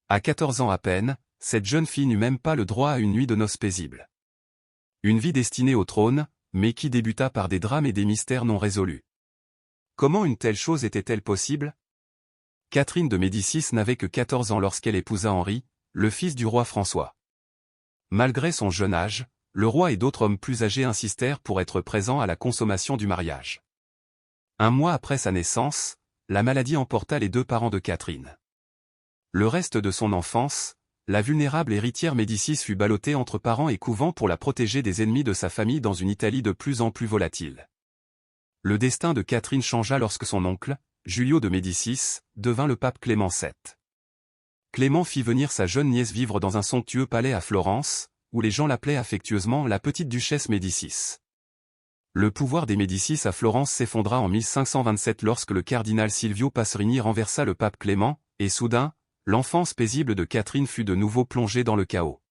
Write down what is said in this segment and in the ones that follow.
À 14 ans à peine, cette jeune fille n'eut même pas le droit à une nuit de noces paisible. Une vie destinée au trône, mais qui débuta par des drames et des mystères non résolus. Comment une telle chose était-elle possible? Catherine de Médicis n'avait que 14 ans lorsqu'elle épousa Henri, le fils du roi François. Malgré son jeune âge, le roi et d'autres hommes plus âgés insistèrent pour être présents à la consommation du mariage. Un mois après sa naissance, la maladie emporta les deux parents de Catherine. Le reste de son enfance, la vulnérable héritière Médicis fut ballottée entre parents et couvents pour la protéger des ennemis de sa famille dans une Italie de plus en plus volatile. Le destin de Catherine changea lorsque son oncle, Giulio de Médicis, devint le pape Clément VII. Clément fit venir sa jeune nièce vivre dans un somptueux palais à Florence, où les gens l'appelaient affectueusement la petite duchesse Médicis. Le pouvoir des Médicis à Florence s'effondra en 1527 lorsque le cardinal Silvio Passerini renversa le pape Clément, et soudain, l'enfance paisible de Catherine fut de nouveau plongée dans le chaos.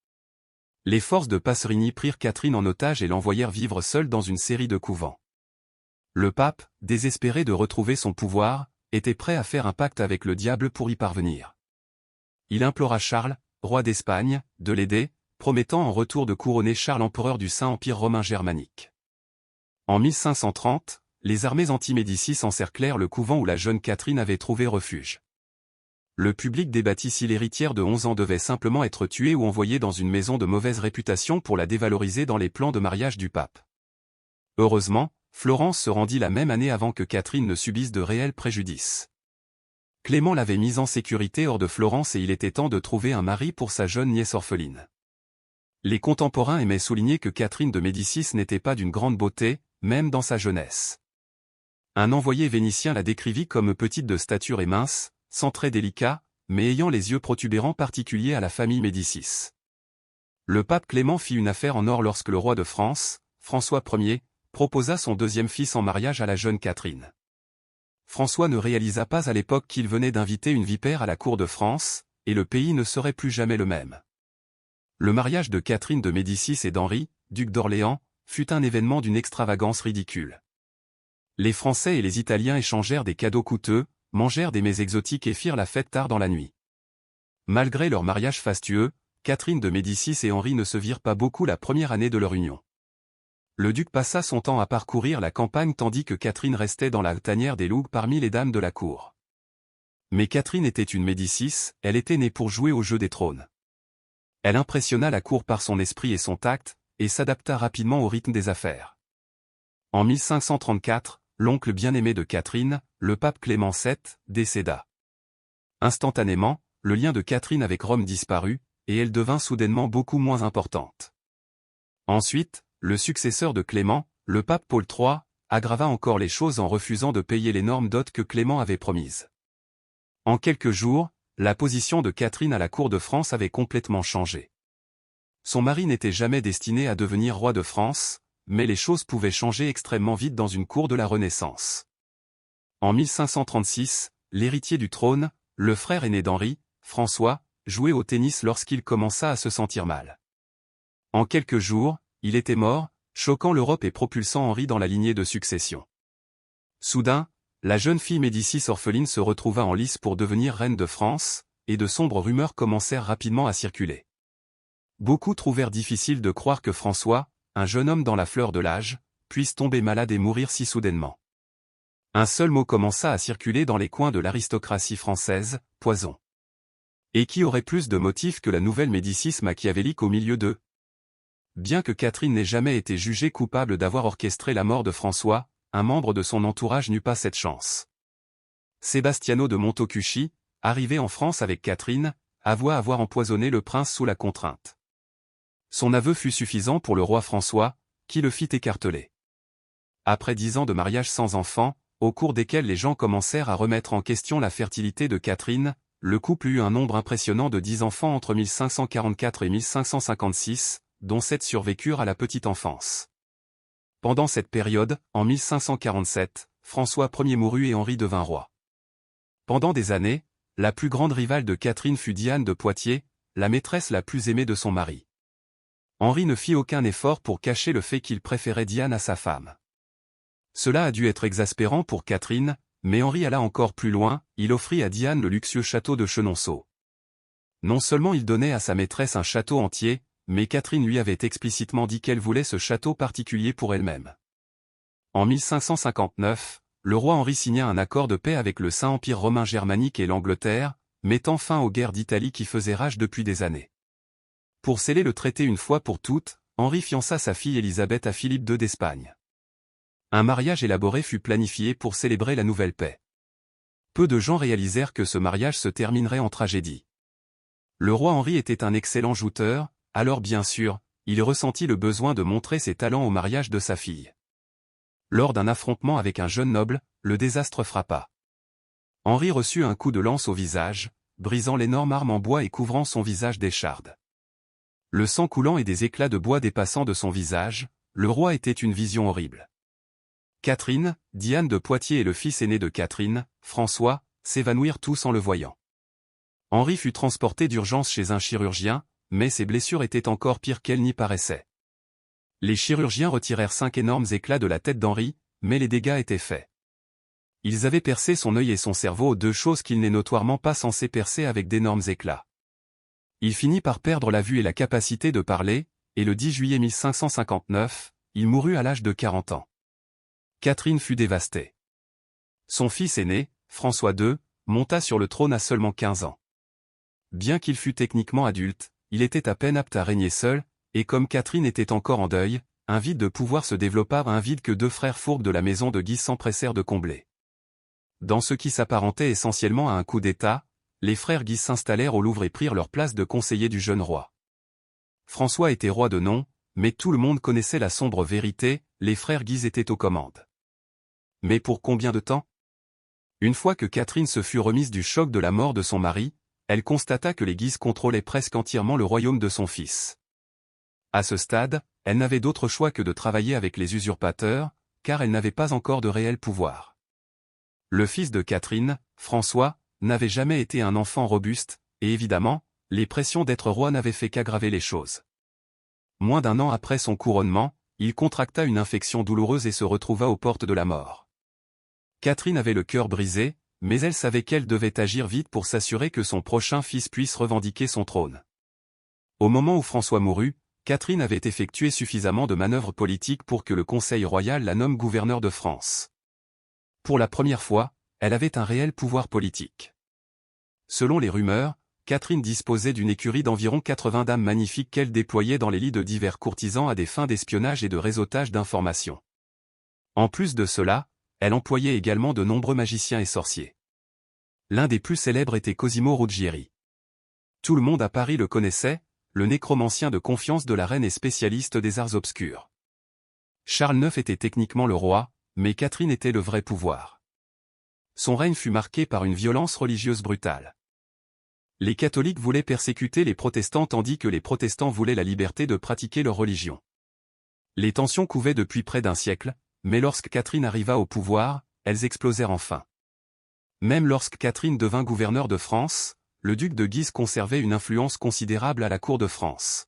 Les forces de Passerini prirent Catherine en otage et l'envoyèrent vivre seule dans une série de couvents. Le pape, désespéré de retrouver son pouvoir, était prêt à faire un pacte avec le diable pour y parvenir. Il implora Charles, roi d'Espagne, de l'aider, promettant en retour de couronner Charles empereur du Saint-Empire romain germanique. En 1530, les armées anti-Médicis encerclèrent le couvent où la jeune Catherine avait trouvé refuge. Le public débattit si l'héritière de 11 ans devait simplement être tuée ou envoyée dans une maison de mauvaise réputation pour la dévaloriser dans les plans de mariage du pape. Heureusement, Florence se rendit la même année avant que Catherine ne subisse de réels préjudices. Clément l'avait mise en sécurité hors de Florence et il était temps de trouver un mari pour sa jeune nièce orpheline. Les contemporains aimaient souligner que Catherine de Médicis n'était pas d'une grande beauté, même dans sa jeunesse. Un envoyé vénitien la décrivit comme petite de stature et mince, sans traits délicats, mais ayant les yeux protubérants particuliers à la famille Médicis. Le pape Clément fit une affaire en or lorsque le roi de France, François Ier, proposa son deuxième fils en mariage à la jeune Catherine. François ne réalisa pas à l'époque qu'il venait d'inviter une vipère à la cour de France, et le pays ne serait plus jamais le même. Le mariage de Catherine de Médicis et d'Henri, duc d'Orléans, fut un événement d'une extravagance ridicule. Les Français et les Italiens échangèrent des cadeaux coûteux, mangèrent des mets exotiques et firent la fête tard dans la nuit. Malgré leur mariage fastueux, Catherine de Médicis et Henri ne se virent pas beaucoup la première année de leur union. Le duc passa son temps à parcourir la campagne tandis que Catherine restait dans la tanière des loups parmi les dames de la cour. Mais Catherine était une Médicis, elle était née pour jouer au jeu des trônes. Elle impressionna la cour par son esprit et son tact, et s'adapta rapidement au rythme des affaires. En 1534, l'oncle bien-aimé de Catherine, le pape Clément VII, décéda. Instantanément, le lien de Catherine avec Rome disparut, et elle devint soudainement beaucoup moins importante. Ensuite, le successeur de Clément, le pape Paul III, aggrava encore les choses en refusant de payer l'énorme dot que Clément avait promise. En quelques jours, la position de Catherine à la cour de France avait complètement changé. Son mari n'était jamais destiné à devenir roi de France, mais les choses pouvaient changer extrêmement vite dans une cour de la Renaissance. En 1536, l'héritier du trône, le frère aîné d'Henri, François, jouait au tennis lorsqu'il commença à se sentir mal. En quelques jours, il était mort, choquant l'Europe et propulsant Henri dans la lignée de succession. Soudain, la jeune fille Médicis orpheline se retrouva en lice pour devenir reine de France, et de sombres rumeurs commencèrent rapidement à circuler. Beaucoup trouvèrent difficile de croire que François, un jeune homme dans la fleur de l'âge, puisse tomber malade et mourir si soudainement. Un seul mot commença à circuler dans les coins de l'aristocratie française, poison. Et qui aurait plus de motifs que la nouvelle Médicis machiavélique au milieu d'eux? Bien que Catherine n'ait jamais été jugée coupable d'avoir orchestré la mort de François, un membre de son entourage n'eut pas cette chance. Sebastiano de Montocucci, arrivé en France avec Catherine, avoua avoir empoisonné le prince sous la contrainte. Son aveu fut suffisant pour le roi François, qui le fit écarteler. Après 10 ans de mariage sans enfant, au cours desquels les gens commencèrent à remettre en question la fertilité de Catherine, le couple eut un nombre impressionnant de 10 enfants entre 1544 et 1556, dont 7 survécurent à la petite enfance. Pendant cette période, en 1547, François Ier mourut et Henri devint roi. Pendant des années, la plus grande rivale de Catherine fut Diane de Poitiers, la maîtresse la plus aimée de son mari. Henri ne fit aucun effort pour cacher le fait qu'il préférait Diane à sa femme. Cela a dû être exaspérant pour Catherine, mais Henri alla encore plus loin, il offrit à Diane le luxueux château de Chenonceau. Non seulement il donnait à sa maîtresse un château entier, mais Catherine lui avait explicitement dit qu'elle voulait ce château particulier pour elle-même. En 1559, le roi Henri signa un accord de paix avec le Saint-Empire romain germanique et l'Angleterre, mettant fin aux guerres d'Italie qui faisaient rage depuis des années. Pour sceller le traité une fois pour toutes, Henri fiança sa fille Élisabeth à Philippe II d'Espagne. Un mariage élaboré fut planifié pour célébrer la nouvelle paix. Peu de gens réalisèrent que ce mariage se terminerait en tragédie. Le roi Henri était un excellent jouteur, alors bien sûr, il ressentit le besoin de montrer ses talents au mariage de sa fille. Lors d'un affrontement avec un jeune noble, le désastre frappa. Henri reçut un coup de lance au visage, brisant l'énorme arme en bois et couvrant son visage d'écharde. Le sang coulant et des éclats de bois dépassant de son visage, le roi était une vision horrible. Catherine, Diane de Poitiers et le fils aîné de Catherine, François, s'évanouirent tous en le voyant. Henri fut transporté d'urgence chez un chirurgien, mais ses blessures étaient encore pires qu'elles n'y paraissaient. Les chirurgiens retirèrent 5 énormes éclats de la tête d'Henri, mais les dégâts étaient faits. Ils avaient percé son œil et son cerveau, 2 choses qu'il n'est notoirement pas censé percer avec d'énormes éclats. Il finit par perdre la vue et la capacité de parler, et le 10 juillet 1559, il mourut à l'âge de 40 ans. Catherine fut dévastée. Son fils aîné, François II, monta sur le trône à seulement 15 ans. Bien qu'il fût techniquement adulte, il était à peine apte à régner seul, et comme Catherine était encore en deuil, un vide de pouvoir se développa, un vide que 2 frères fourbes de la maison de Guise s'empressèrent de combler. Dans ce qui s'apparentait essentiellement à un coup d'État, les frères Guise s'installèrent au Louvre et prirent leur place de conseillers du jeune roi. François était roi de nom, mais tout le monde connaissait la sombre vérité, les frères Guise étaient aux commandes. Mais pour combien de temps? Une fois que Catherine se fut remise du choc de la mort de son mari, elle constata que les Guise contrôlaient presque entièrement le royaume de son fils. À ce stade, elle n'avait d'autre choix que de travailler avec les usurpateurs, car elle n'avait pas encore de réel pouvoir. Le fils de Catherine, François, n'avait jamais été un enfant robuste, et évidemment, les pressions d'être roi n'avaient fait qu'aggraver les choses. Moins d'1 an après son couronnement, il contracta une infection douloureuse et se retrouva aux portes de la mort. Catherine avait le cœur brisé, mais elle savait qu'elle devait agir vite pour s'assurer que son prochain fils puisse revendiquer son trône. Au moment où François mourut, Catherine avait effectué suffisamment de manœuvres politiques pour que le Conseil royal la nomme gouverneur de France. Pour la première fois, elle avait un réel pouvoir politique. Selon les rumeurs, Catherine disposait d'une écurie d'environ 80 dames magnifiques qu'elle déployait dans les lits de divers courtisans à des fins d'espionnage et de réseautage d'informations. En plus de cela, elle employait également de nombreux magiciens et sorciers. L'un des plus célèbres était Cosimo Ruggieri. Tout le monde à Paris le connaissait, le nécromancien de confiance de la reine et spécialiste des arts obscurs. Charles IX était techniquement le roi, mais Catherine était le vrai pouvoir. Son règne fut marqué par une violence religieuse brutale. Les catholiques voulaient persécuter les protestants tandis que les protestants voulaient la liberté de pratiquer leur religion. Les tensions couvaient depuis près d'1 siècle, mais lorsque Catherine arriva au pouvoir, elles explosèrent enfin. Même lorsque Catherine devint gouverneur de France, le duc de Guise conservait une influence considérable à la cour de France.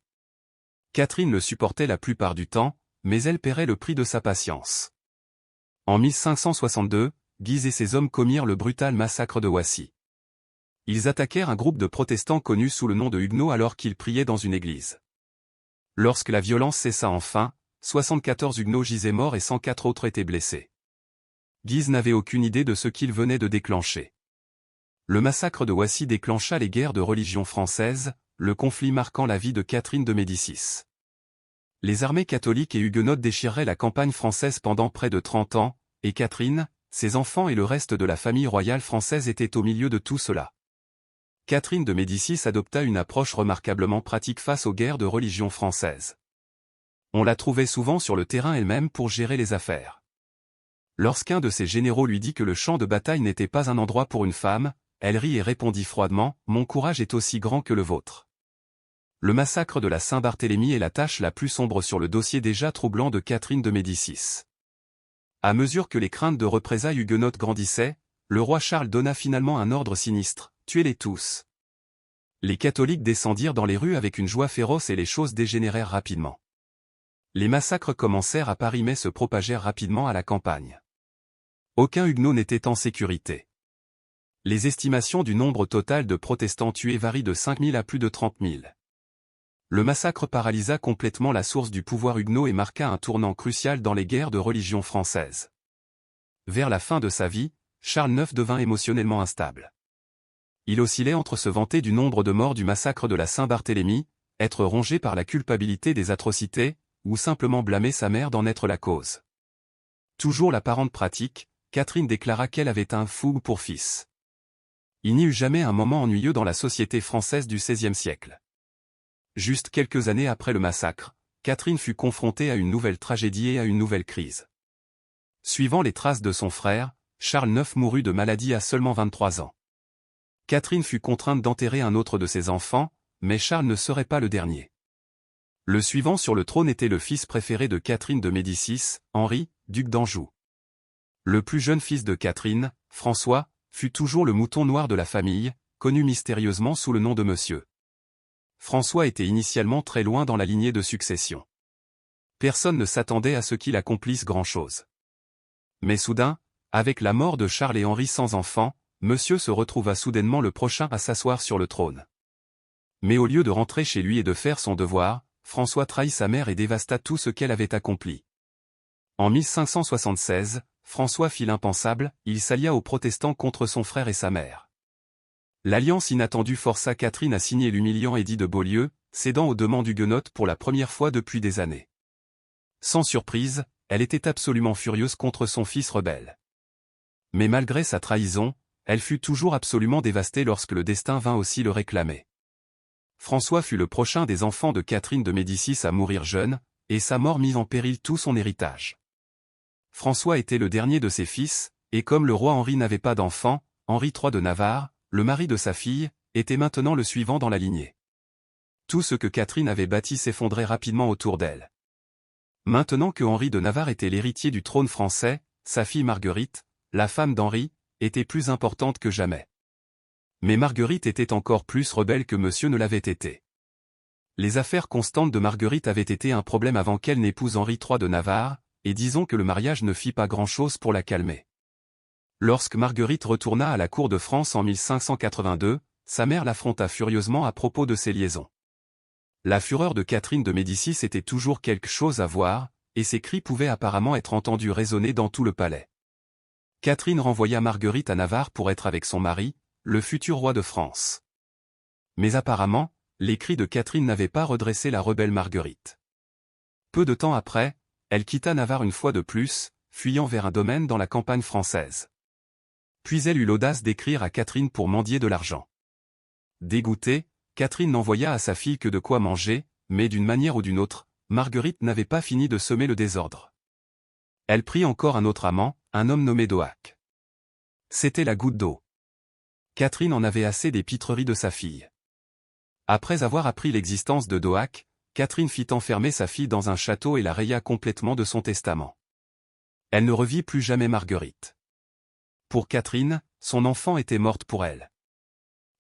Catherine le supportait la plupart du temps, mais elle paierait le prix de sa patience. En 1562, Guise et ses hommes commirent le brutal massacre de Wassy. Ils attaquèrent un groupe de protestants connus sous le nom de Huguenots alors qu'ils priaient dans une église. Lorsque la violence cessa enfin, 74 Huguenots gisaient morts et 104 autres étaient blessés. Guise n'avait aucune idée de ce qu'il venait de déclencher. Le massacre de Wassy déclencha les guerres de religion françaises, le conflit marquant la vie de Catherine de Médicis. Les armées catholiques et huguenotes déchireraient la campagne française pendant près de 30 ans, et Catherine, ses enfants et le reste de la famille royale française étaient au milieu de tout cela. Catherine de Médicis adopta une approche remarquablement pratique face aux guerres de religion françaises. On la trouvait souvent sur le terrain elle-même pour gérer les affaires. Lorsqu'un de ses généraux lui dit que le champ de bataille n'était pas un endroit pour une femme, elle rit et répondit froidement « Mon courage est aussi grand que le vôtre ». Le massacre de la Saint-Barthélemy est la tache la plus sombre sur le dossier déjà troublant de Catherine de Médicis. À mesure que les craintes de représailles huguenotes grandissaient, le roi Charles donna finalement un ordre sinistre, « Tuez-les tous ». Les catholiques descendirent dans les rues avec une joie féroce et les choses dégénérèrent rapidement. Les massacres commencèrent à Paris mais se propagèrent rapidement à la campagne. Aucun huguenot n'était en sécurité. Les estimations du nombre total de protestants tués varient de 5 000 à plus de 30 000. Le massacre paralysa complètement la source du pouvoir huguenot et marqua un tournant crucial dans les guerres de religion françaises. Vers la fin de sa vie, Charles IX devint émotionnellement instable. Il oscillait entre se vanter du nombre de morts du massacre de la Saint-Barthélemy, être rongé par la culpabilité des atrocités, ou simplement blâmer sa mère d'en être la cause. Toujours la parente pratique, Catherine déclara qu'elle avait un fou pour fils. Il n'y eut jamais un moment ennuyeux dans la société française du XVIe siècle. Juste quelques années après le massacre, Catherine fut confrontée à une nouvelle tragédie et à une nouvelle crise. Suivant les traces de son frère, Charles IX mourut de maladie à seulement 23 ans. Catherine fut contrainte d'enterrer un autre de ses enfants, mais Charles ne serait pas le dernier. Le suivant sur le trône était le fils préféré de Catherine de Médicis, Henri, duc d'Anjou. Le plus jeune fils de Catherine, François, fut toujours le mouton noir de la famille, connu mystérieusement sous le nom de Monsieur. François était initialement très loin dans la lignée de succession. Personne ne s'attendait à ce qu'il accomplisse grand-chose. Mais soudain, avec la mort de Charles et Henri sans enfant, Monsieur se retrouva soudainement le prochain à s'asseoir sur le trône. Mais au lieu de rentrer chez lui et de faire son devoir, François trahit sa mère et dévasta tout ce qu'elle avait accompli. En 1576, François fit l'impensable, il s'allia aux protestants contre son frère et sa mère. L'alliance inattendue força Catherine à signer l'humiliant édit de Beaulieu, cédant aux demandes huguenotes pour la première fois depuis des années. Sans surprise, elle était absolument furieuse contre son fils rebelle. Mais malgré sa trahison, elle fut toujours absolument dévastée lorsque le destin vint aussi le réclamer. François fut le prochain des enfants de Catherine de Médicis à mourir jeune, et sa mort mit en péril tout son héritage. François était le dernier de ses fils, et comme le roi Henri n'avait pas d'enfant, Henri III de Navarre, le mari de sa fille, était maintenant le suivant dans la lignée. Tout ce que Catherine avait bâti s'effondrait rapidement autour d'elle. Maintenant que Henri de Navarre était l'héritier du trône français, sa fille Marguerite, la femme d'Henri, était plus importante que jamais. Mais Marguerite était encore plus rebelle que Monsieur ne l'avait été. Les affaires constantes de Marguerite avaient été un problème avant qu'elle n'épouse Henri III de Navarre, et disons que le mariage ne fit pas grand-chose pour la calmer. Lorsque Marguerite retourna à la cour de France en 1582, sa mère l'affronta furieusement à propos de ses liaisons. La fureur de Catherine de Médicis était toujours quelque chose à voir, et ses cris pouvaient apparemment être entendus résonner dans tout le palais. Catherine renvoya Marguerite à Navarre pour être avec son mari, le futur roi de France. Mais apparemment, les cris de Catherine n'avaient pas redressé la rebelle Marguerite. Peu de temps après, elle quitta Navarre une fois de plus, fuyant vers un domaine dans la campagne française. Puis elle eut l'audace d'écrire à Catherine pour mendier de l'argent. Dégoûtée, Catherine n'envoya à sa fille que de quoi manger, mais d'une manière ou d'une autre, Marguerite n'avait pas fini de semer le désordre. Elle prit encore un autre amant, un homme nommé Doac. C'était la goutte d'eau. Catherine en avait assez des pitreries de sa fille. Après avoir appris l'existence de Doac, Catherine fit enfermer sa fille dans un château et la raya complètement de son testament. Elle ne revit plus jamais Marguerite. Pour Catherine, son enfant était morte pour elle.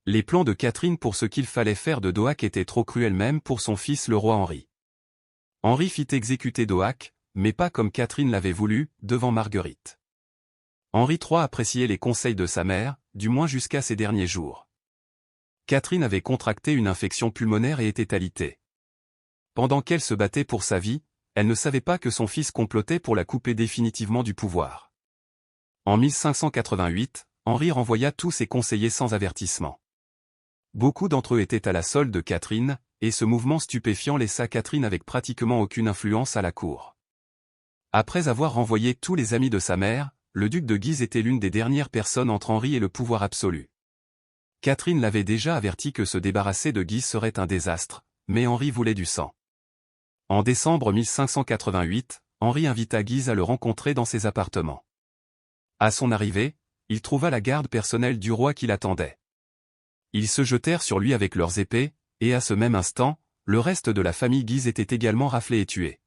Les plans de Catherine pour ce qu'il fallait faire de Doac étaient trop cruels même pour son fils le roi Henri. Henri fit exécuter Doac, mais pas comme Catherine l'avait voulu, devant Marguerite. Henri III appréciait les conseils de sa mère, du moins jusqu'à ses derniers jours. Catherine avait contracté une infection pulmonaire et était alitée. Pendant qu'elle se battait pour sa vie, elle ne savait pas que son fils complotait pour la couper définitivement du pouvoir. En 1588, Henri renvoya tous ses conseillers sans avertissement. Beaucoup d'entre eux étaient à la solde de Catherine, et ce mouvement stupéfiant laissa Catherine avec pratiquement aucune influence à la cour. Après avoir renvoyé tous les amis de sa mère, le duc de Guise était l'une des dernières personnes entre Henri et le pouvoir absolu. Catherine l'avait déjà averti que se débarrasser de Guise serait un désastre, mais Henri voulait du sang. En décembre 1588, Henri invita Guise à le rencontrer dans ses appartements. À son arrivée, il trouva la garde personnelle du roi qui l'attendait. Ils se jetèrent sur lui avec leurs épées, et à ce même instant, le reste de la famille Guise était également raflé et tué.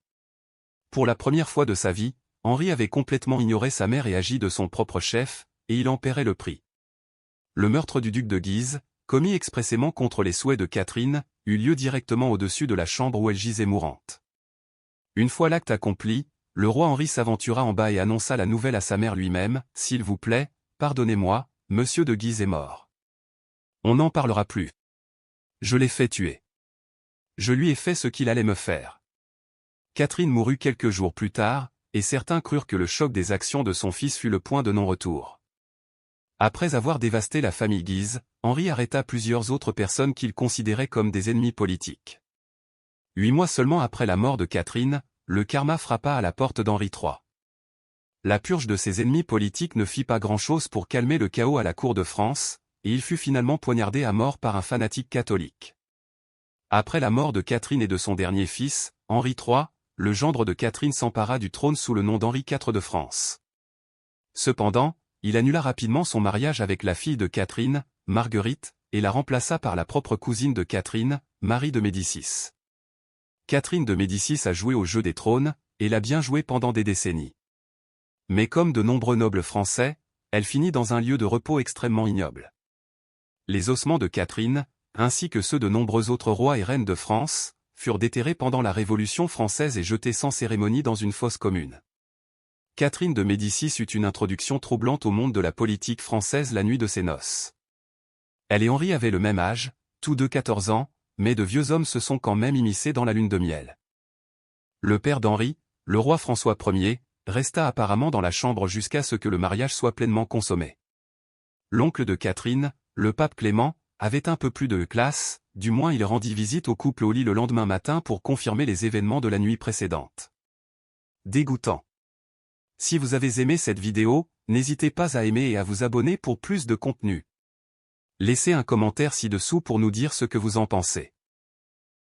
Pour la première fois de sa vie, Henri avait complètement ignoré sa mère et agi de son propre chef, et il en paierait le prix. Le meurtre du duc de Guise, commis expressément contre les souhaits de Catherine, eut lieu directement au-dessus de la chambre où elle gisait mourante. Une fois l'acte accompli, le roi Henri s'aventura en bas et annonça la nouvelle à sa mère lui-même, « S'il vous plaît, pardonnez-moi, Monsieur de Guise est mort. On n'en parlera plus. Je l'ai fait tuer. Je lui ai fait ce qu'il allait me faire. Catherine mourut quelques jours plus tard, et certains crurent que le choc des actions de son fils fut le point de non-retour. Après avoir dévasté la famille Guise, Henri arrêta plusieurs autres personnes qu'il considérait comme des ennemis politiques. 8 mois seulement après la mort de Catherine, le karma frappa à la porte d'Henri III. La purge de ses ennemis politiques ne fit pas grand-chose pour calmer le chaos à la cour de France, et il fut finalement poignardé à mort par un fanatique catholique. Après la mort de Catherine et de son dernier fils, Henri III, le gendre de Catherine s'empara du trône sous le nom d'Henri IV de France. Cependant, il annula rapidement son mariage avec la fille de Catherine, Marguerite, et la remplaça par la propre cousine de Catherine, Marie de Médicis. Catherine de Médicis a joué au jeu des trônes, et l'a bien joué pendant des décennies. Mais comme de nombreux nobles français, elle finit dans un lieu de repos extrêmement ignoble. Les ossements de Catherine, ainsi que ceux de nombreux autres rois et reines de France, furent déterrés pendant la Révolution française et jetés sans cérémonie dans une fosse commune. Catherine de Médicis eut une introduction troublante au monde de la politique française la nuit de ses noces. Elle et Henri avaient le même âge, tous deux 14 ans, mais de vieux hommes se sont quand même immiscés dans la lune de miel. Le père d'Henri, le roi François Ier, resta apparemment dans la chambre jusqu'à ce que le mariage soit pleinement consommé. L'oncle de Catherine, le pape Clément, avait un peu plus de classe, du moins il rendit visite au couple au lit le lendemain matin pour confirmer les événements de la nuit précédente. Dégoûtant. Si vous avez aimé cette vidéo, n'hésitez pas à aimer et à vous abonner pour plus de contenu. Laissez un commentaire ci-dessous pour nous dire ce que vous en pensez.